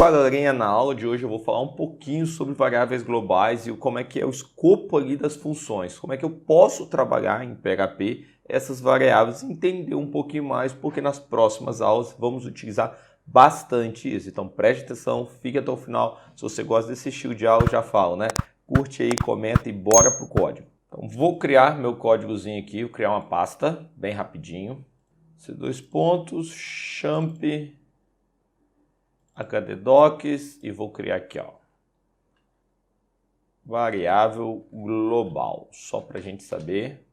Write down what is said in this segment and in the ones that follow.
galerinha, na aula de hoje eu vou falar um pouquinho sobre variáveis globais e como é que é o escopo ali das funções, como é que eu posso trabalhar em PHP essas variáveis e entender um pouquinho mais, porque nas próximas aulas vamos utilizar bastante isso. Então preste atenção, fique até o final. Se você gosta desse estilo de aula, eu já falo, né? Curte aí, comenta e bora pro código. Então vou criar meu códigozinho aqui, vou criar uma pasta bem rapidinho. C2 pontos, champ HDDocs e vou criar aqui, ó, variável global, só para a gente saber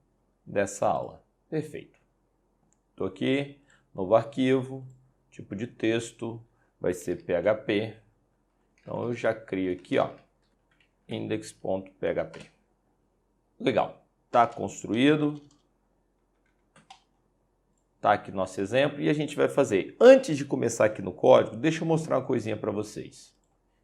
dessa aula. Perfeito. Estou aqui, novo arquivo, tipo de texto vai ser PHP. Então eu já crio aqui, ó, index.php. Legal, está construído. Tá aqui nosso exemplo e a gente vai fazer. Antes de começar aqui no código, deixa eu mostrar uma coisinha para vocês.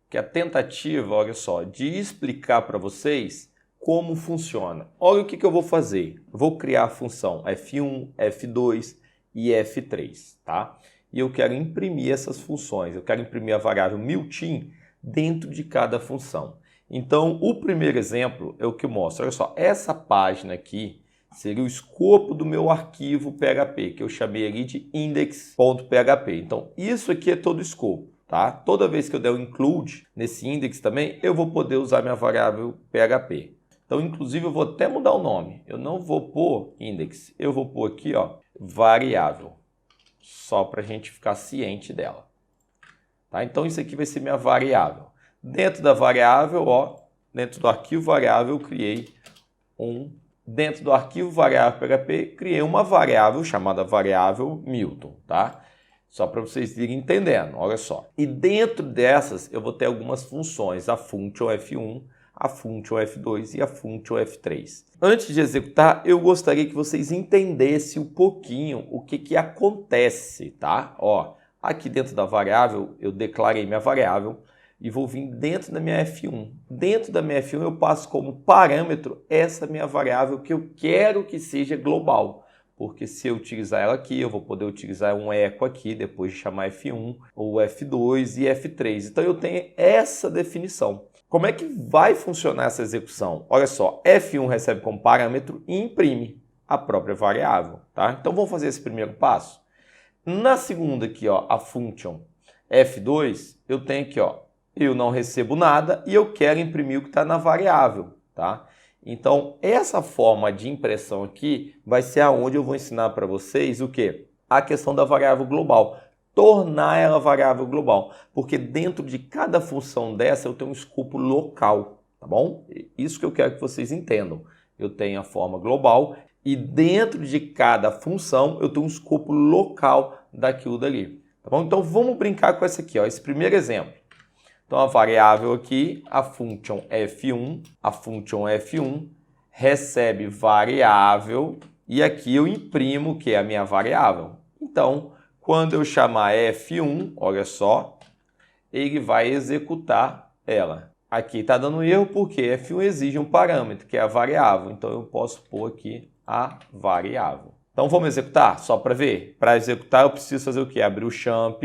Que a tentativa, olha só, de explicar para vocês como funciona. Olha o que eu vou fazer. Vou criar a função F1, F2 e F3, tá? E eu quero imprimir essas funções. Eu quero imprimir a variável MILTIN dentro de cada função. Então, o primeiro exemplo é o que eu mostro. Olha só, essa página aqui seria o escopo do meu arquivo PHP, que eu chamei ali de index.php. Então, isso aqui é todo o escopo, tá? Toda vez que eu der um include nesse index também, eu vou poder usar minha variável PHP. Então, inclusive, eu vou até mudar o nome. Eu não vou pôr index, eu vou pôr aqui, ó, variável, só para a gente ficar ciente dela. Tá? Então, isso aqui vai ser minha variável. Dentro da variável, ó, dentro do arquivo variável, eu criei Dentro do arquivo variável PHP, criei uma variável chamada variável Milton, tá? Só para vocês irem entendendo, olha só. E dentro dessas eu vou ter algumas funções, a function F1, a function F2 e a function F3. Antes de executar, eu gostaria que vocês entendessem um pouquinho o que acontece, tá? Ó, aqui dentro da variável, eu declarei minha variável e vou vir dentro da minha F1. Dentro da minha F1 eu passo como parâmetro essa minha variável que eu quero que seja global. Porque se eu utilizar ela aqui, eu vou poder utilizar um eco aqui, depois de chamar F1, ou F2 e F3. Então eu tenho essa definição. Como é que vai funcionar essa execução? Olha só, F1 recebe como parâmetro e imprime a própria variável, tá? Então vamos fazer esse primeiro passo. Na segunda aqui, ó, a function F2, eu tenho aqui, ó, eu não recebo nada e eu quero imprimir o que está na variável, tá? Então, essa forma de impressão aqui vai ser aonde eu vou ensinar para vocês o quê? A questão da variável global. Tornar ela variável global. Porque dentro de cada função dessa eu tenho um escopo local, tá bom? Isso que eu quero que vocês entendam. Eu tenho a forma global e dentro de cada função eu tenho um escopo local daquilo dali, tá bom? Então, vamos brincar com essa aqui, ó, esse primeiro exemplo. Então, a variável aqui, a function F1 recebe variável e aqui eu imprimo que é a minha variável. Então, quando eu chamar F1, olha só, ele vai executar ela. Aqui está dando erro porque F1 exige um parâmetro, que é a variável. Então, eu posso pôr aqui a variável. Então, vamos executar? Só para ver. Para executar, eu preciso fazer o quê? Abrir o champ.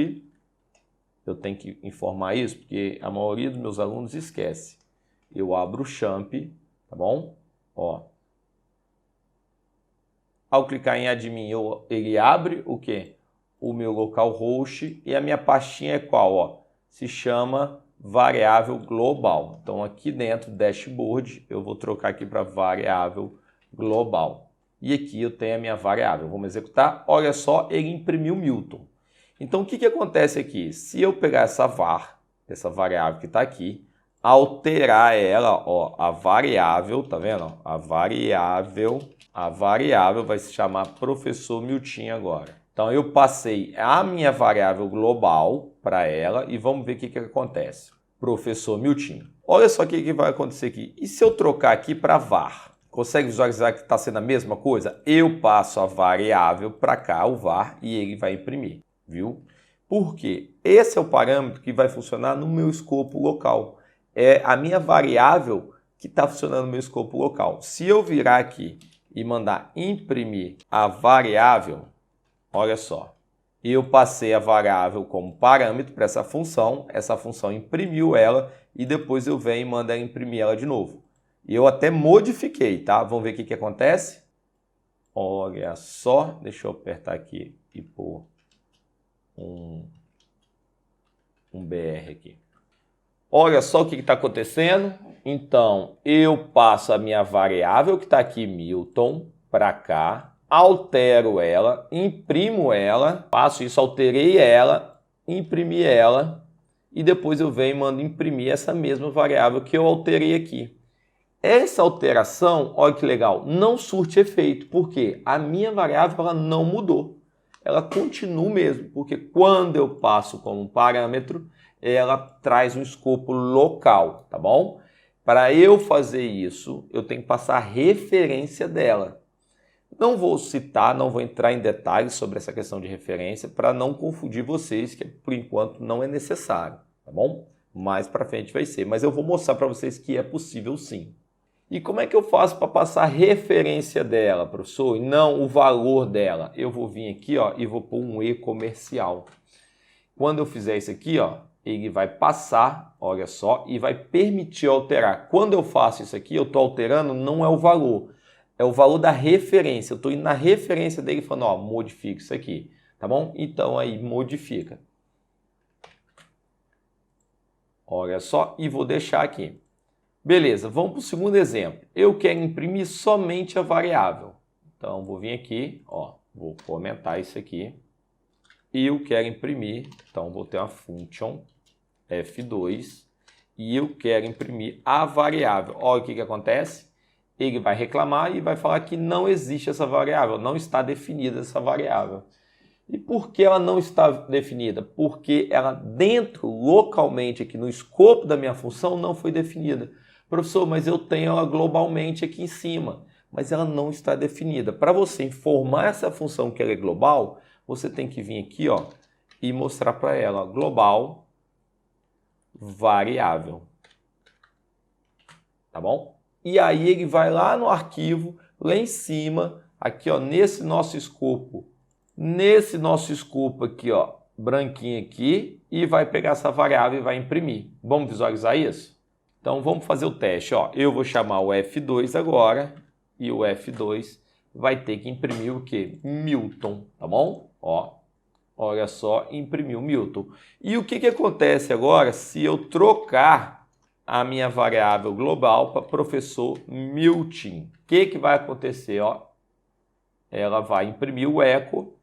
Eu tenho que informar isso, porque a maioria dos meus alunos esquece. Eu abro o champ, tá bom? Ó. Ao clicar em admin, ele abre o quê? O meu localhost e a minha pastinha é qual? Ó? Se chama variável global. Então, aqui dentro do dashboard, eu vou trocar aqui para variável global. E aqui eu tenho a minha variável. Vamos executar. Olha só, ele imprimiu Milton. Então, o que acontece aqui? Se eu pegar essa var, essa variável que está aqui, alterar ela, ó, a variável, tá vendo? A variável vai se chamar professor Milton agora. Então, eu passei a minha variável global para ela e vamos ver o que acontece. Professor Milton. Olha só o que vai acontecer aqui. E se eu trocar aqui para var? Consegue visualizar que está sendo a mesma coisa? Eu passo a variável para cá, o var, e ele vai imprimir. Viu? Porque esse é o parâmetro que vai funcionar no meu escopo local. É a minha variável que está funcionando no meu escopo local. Se eu virar aqui e mandar imprimir a variável, olha só, eu passei a variável como parâmetro para essa função imprimiu ela e depois eu venho e mando ela imprimir ela de novo. E eu até modifiquei, tá? Vamos ver o que acontece? Olha só, deixa eu apertar aqui e pôr um BR aqui. Olha só o que está acontecendo. Então, eu passo a minha variável que está aqui, Milton, para cá, altero ela, imprimo ela, faço isso, alterei ela, imprimi ela, e depois eu venho e mando imprimir essa mesma variável que eu alterei aqui. Essa alteração, olha que legal, não surte efeito, porque a minha variável ela não mudou. Ela continua o mesmo, porque quando eu passo como parâmetro, ela traz um escopo local, tá bom? Para eu fazer isso, eu tenho que passar a referência dela. Não vou citar, não vou entrar em detalhes sobre essa questão de referência para não confundir vocês, que por enquanto não é necessário, tá bom? Mais para frente vai ser, mas eu vou mostrar para vocês que é possível sim. E como é que eu faço para passar a referência dela, professor? E não o valor dela. Eu vou vir aqui ó, e vou pôr um E comercial. Quando eu fizer isso aqui, ó, ele vai passar, olha só, e vai permitir alterar. Quando eu faço isso aqui, eu estou alterando, não é o valor, é o valor da referência. Eu estou indo na referência dele falando, ó, modifica isso aqui, tá bom? Então aí, modifica. Olha só, e vou deixar aqui. Beleza, vamos para o segundo exemplo. Eu quero imprimir somente a variável. Então, vou vir aqui, ó, vou comentar isso aqui. E eu quero imprimir, então vou ter uma function F2 e eu quero imprimir a variável. Olha o que acontece. Ele vai reclamar e vai falar que não existe essa variável, não está definida essa variável. E por que ela não está definida? Porque ela dentro, localmente, aqui no escopo da minha função, não foi definida. Professor, mas eu tenho ela globalmente aqui em cima, mas ela não está definida. Para você informar essa função que ela é global, você tem que vir aqui ó, e mostrar para ela global variável. Tá bom? E aí ele vai lá no arquivo, lá em cima, aqui ó, nesse nosso escopo aqui, ó, branquinho aqui, e vai pegar essa variável e vai imprimir. Vamos visualizar isso? Então vamos fazer o teste, ó. Eu vou chamar o F2 agora, e o F2 vai ter que imprimir o quê? Milton, tá bom? Ó, olha só, imprimiu Milton. E o que acontece agora se eu trocar a minha variável global para professor Milton? O que vai acontecer? Ó, ela vai imprimir o eco,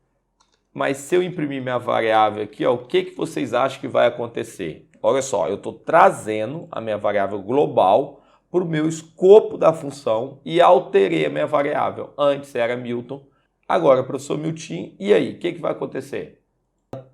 mas se eu imprimir minha variável aqui, ó, o que vocês acham que vai acontecer? Olha só, eu estou trazendo a minha variável global para o meu escopo da função e alterei a minha variável. Antes era Milton, agora professor Milton. E aí, o que vai acontecer?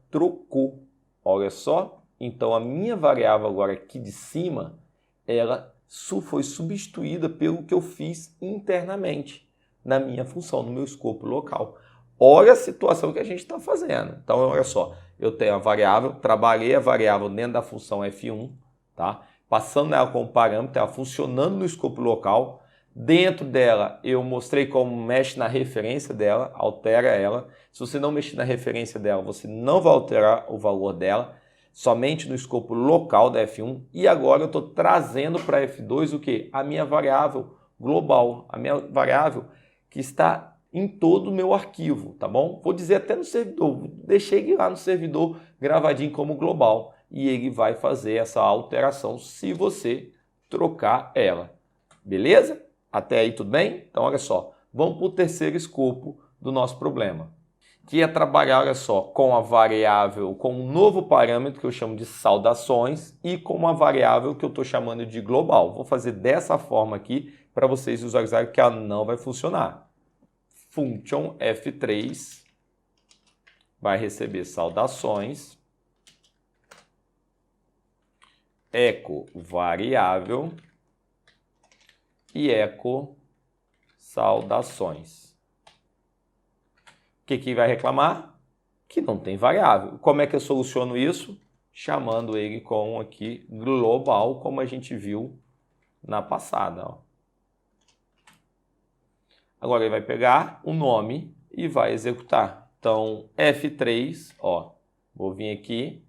Trocou. Olha só, então a minha variável agora aqui de cima, ela foi substituída pelo que eu fiz internamente na minha função, no meu escopo local. Olha a situação que a gente está fazendo. Então, olha só, eu tenho a variável, trabalhei a variável dentro da função F1, tá? Passando ela como parâmetro, ela funcionando no escopo local. Dentro dela, eu mostrei como mexe na referência dela, altera ela. Se você não mexer na referência dela, você não vai alterar o valor dela, somente no escopo local da F1. E agora eu estou trazendo para F2 o quê? A minha variável global, a minha variável que está em todo o meu arquivo, tá bom? Vou dizer até no servidor, deixei ele lá no servidor gravadinho como global e ele vai fazer essa alteração se você trocar ela, beleza? Até aí tudo bem? Então olha só, vamos para o terceiro escopo do nosso problema, que é trabalhar, olha só, com a variável, com um novo parâmetro que eu chamo de saudações e com uma variável que eu estou chamando de global. Vou fazer dessa forma aqui para vocês visualizarem que ela não vai funcionar. Function F3 vai receber saudações, eco variável e eco saudações. O que vai reclamar? Que não tem variável. Como é que eu soluciono isso? Chamando ele com aqui global, como a gente viu na passada, ó. Agora ele vai pegar o nome e vai executar. Então, F3, ó, vou vir aqui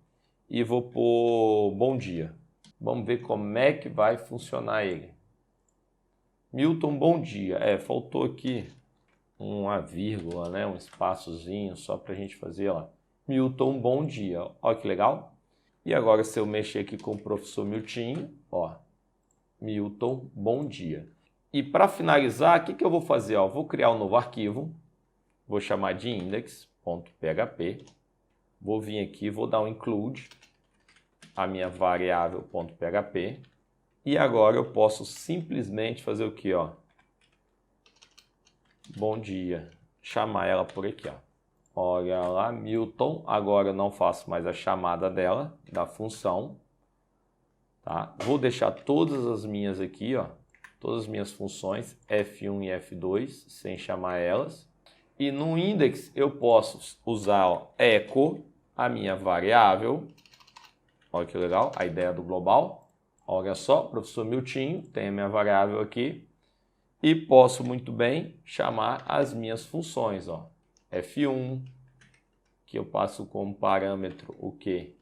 e vou pôr bom dia. Vamos ver como é que vai funcionar ele. Milton, bom dia. Faltou aqui uma vírgula, né? Um espaçozinho só para a gente fazer, ó. Milton, bom dia. Olha que legal. E agora, se eu mexer aqui com o professor Miltinho, ó, Milton, bom dia. E para finalizar, o que eu vou fazer? Ó, vou criar um novo arquivo, vou chamar de index.php, vou vir aqui, vou dar um include a minha variável .php e agora eu posso simplesmente fazer o que, ó? Bom dia, chamar ela por aqui, ó. Olha lá, Milton, agora eu não faço mais a chamada dela, da função, tá? Vou deixar todas as minhas aqui, ó, todas as minhas funções, F1 e F2, sem chamar elas. E no index eu posso usar, ó, echo, a minha variável, olha que legal, a ideia do global. Olha só, professor Miltinho, tem a minha variável aqui. E posso muito bem chamar as minhas funções, ó. F1, que eu passo como parâmetro o que?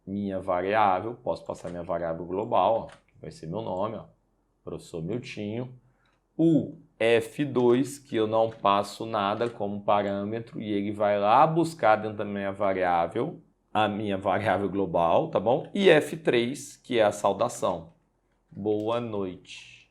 Minha variável, posso passar minha variável global, ó, que vai ser meu nome, ó, professor Miltinho. O F2, que eu não passo nada como parâmetro, e ele vai lá buscar dentro da minha variável, a minha variável global, tá bom? E F3, que é a saudação. Boa noite.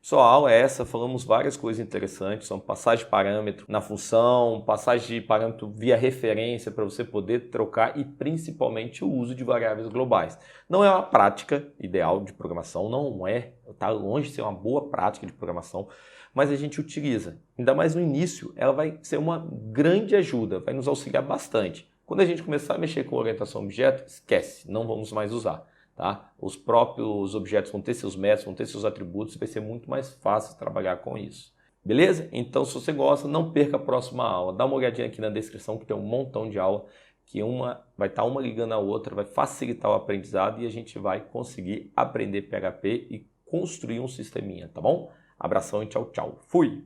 Pessoal, a aula é essa, falamos várias coisas interessantes, são passagem de parâmetro na função, passagem de parâmetro via referência para você poder trocar e principalmente o uso de variáveis globais. Não é uma prática ideal de programação, não é, está longe de ser uma boa prática de programação, mas a gente utiliza. Ainda mais no início, ela vai ser uma grande ajuda, vai nos auxiliar bastante. Quando a gente começar a mexer com orientação a objeto, esquece, não vamos mais usar. Tá? Os próprios objetos vão ter seus métodos, vão ter seus atributos, vai ser muito mais fácil trabalhar com isso. Beleza? Então, se você gosta, não perca a próxima aula. Dá uma olhadinha aqui na descrição que tem um montão de aula, que vai estar uma ligando a outra, vai facilitar o aprendizado e a gente vai conseguir aprender PHP e construir um sisteminha, tá bom? Abração e tchau, tchau. Fui!